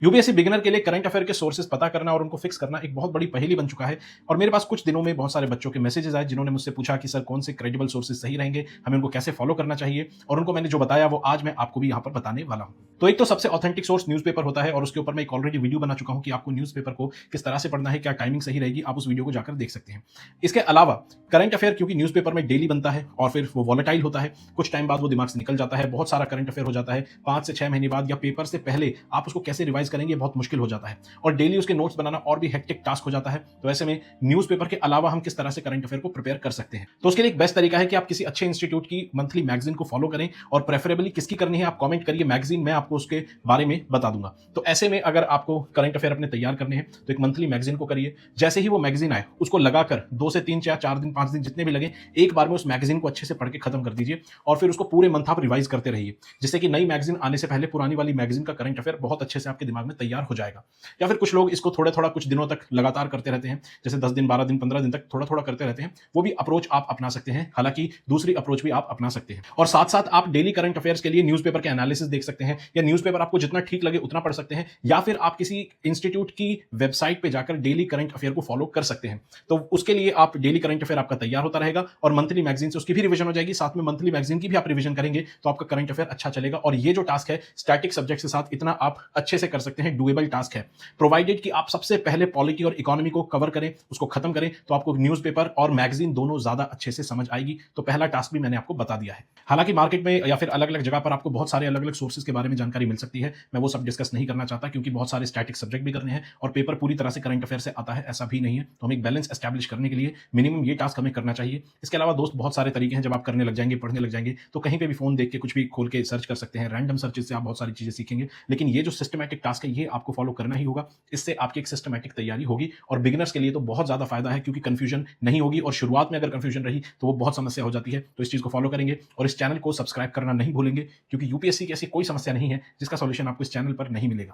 UPSC beginner के लिए current affair के सोर्सेज पता करना और उनको फिक्स करना एक बहुत बड़ी पहेली बन चुका है। और मेरे पास कुछ दिनों में बहुत सारे बच्चों के मैसेजेस आए जिन्होंने मुझसे पूछा कि सर कौन से क्रेडिबल सोर्सेज सही रहेंगे, हमें उनको कैसे फॉलो करना चाहिए। और उनको मैंने जो बताया वो आज मैं आपको भी यहाँ पर बताने वाला हूँ। तो एक तो सबसे ऑथेंटिक सोर्स न्यूज़पेपर होता है और उसके ऊपर मैं एक ऑलरेडी वीडियो बना चुका हूँ कि आपको न्यूज़पेपर को किस तरह से पढ़ना है, क्या टाइमिंग सही रहेगी, आप उस वीडियो को जाकर देख सकते हैं। इसके अलावा करंट अफेयर क्योंकि न्यूज़पेपर में डेली बनता है और फिर वो वॉलेटाइल होता है, कुछ टाइम बाद वो दिमाग से निकल जाता है, बहुत सारा करंट अफेयर हो जाता है, 5 से 6 महीने बाद या पेपर से पहले आप उसको कैसे रिवाइज करेंगे बहुत मुश्किल हो जाता है और डेली उसके नोट्स बनाना और भी हेक्टिक टास्क हो जाता है। तो ऐसे में न्यूज़पेपर के अलावा हम किस तरह से करंट अफेयर को प्रिपेयर कर सकते हैं, तो उसके लिए एक बेस्ट तरीका है कि आप किसी अच्छे इंस्टीट्यूट की मंथली मैगजीन को फॉलो करें और प्रेफरेबली किसकी करनी है आप कमेंट करिए मैगजीन, मैं आपको उसके बारे में बता दूंगा। तो ऐसे में अगर आपको करंट अफेयर अपने तैयार करने हैं तो एक मंथली मैगजीन को करिए। जैसे ही वो मैगजीन आए उसको लगाकर 2 से 3 या 4 दिन 5 दिन जितने भी लगे एक बार में उस मैगजीन को अच्छे से पढ़ के खत्म कर दीजिए और फिर उसको पूरे मंथ आप रिवाइज करते रहिए, जिससे कि नई मैगजीन आने से पहले पुरानी वाली मैगजीन का करंट अफेयर बहुत अच्छे से आपके दिमाग में तैयार हो जाएगा। या फिर कुछ लोग इसको थोड़ा थोड़ा कुछ दिनों तक लगातार करते रहते हैं, जैसे 10 दिन 12 दिन 15 दिन तक थोड़ा थोड़ा करते रहते हैं, वो भी अप्रोच आप अपना सकते हैं। हालांकि दूसरी अप्रोच भी आप अपना सकते हैं और साथ साथ आप डेली करंट अफेयर्स के लिए न्यूज़पेपर के एनालिसिस देख सकते हैं या न्यूज़पेपर आपको जितना ठीक लगे उतना पढ़ सकते हैं, या फिर आप किसी इंस्टीट्यूट की वेबसाइट पे जाकर डेली करंट अफेयर को फॉलो कर सकते हैं। तो उसके लिए आप डेली करंट अफेयर आपका तैयार होता रहेगा और मंथली मैगजीन से उसकी भी रिवीजन हो जाएगी, साथ में मंथली मैगजीन की भी आप रिवीजन करेंगे तो आपका करंट अफेयर अच्छा चलेगा। और ये जो टास्क है स्टैटिक सब्जेक्ट के साथ इतना आप अच्छे से कर सकते हैं, डुएबल टास्क है, प्रोवाइडेड कि आप सबसे पहले पॉलिटी और इकोनॉमी को कवर करें, उसको खत्म करें, तो आपको न्यूज़पेपर और मैगजीन दोनों ज्यादा अच्छे से समझ आएगी। तो पहला टास्क भी मैंने आपको बता दिया है। हालांकि मार्केट में या फिर अलग अलग जगह पर आपको बहुत सारे अलग अलग सोर्सेज के बारे में जानकारी मिल सकती है, मैं वो सब डिस्कस नहीं करना चाहता क्योंकि बहुत सारे स्टैटिक सब्जेक्ट भी करने हैं और पेपर पूरी तरह से करंट अफेयर से आता है ऐसा भी नहीं है। तो हम एक बैलेंस एस्टैब्लिश करने के लिए मिनिमम ये टास्क हमें करना चाहिए। इसके अलावा दोस्त बहुत सारे तरीके हैं, जब आप करने लग जाएंगे पढ़ने लग जाएंगे तो कहीं पे भी फोन देख के कुछ भी खोल के सर्च कर सकते हैं, रैंडम सर्चेज से आप बहुत सारी चीजें सीखेंगे। लेकिन ये जो सिस्टमैटिक टास्क है ये आपको फॉलो करना ही होगा, इससे आपकी एक सिस्टमैटिक तैयारी होगी और बिगिनर्स के लिए तो बहुत ज्यादा फायदा है क्योंकि कंफ्यूजन नहीं होगी और शुरुआत में अगर कंफ्यूजन रही तो वो बहुत समस्या हो जाती है। तो इस चीज को फॉलो करेंगे और इस चैनल को सब्सक्राइब करना नहीं भूलेंगे क्योंकि यूपीएससी की ऐसी कोई समस्या नहीं है जिसका सॉल्यूशन आपको इस चैनल पर नहीं मिलेगा।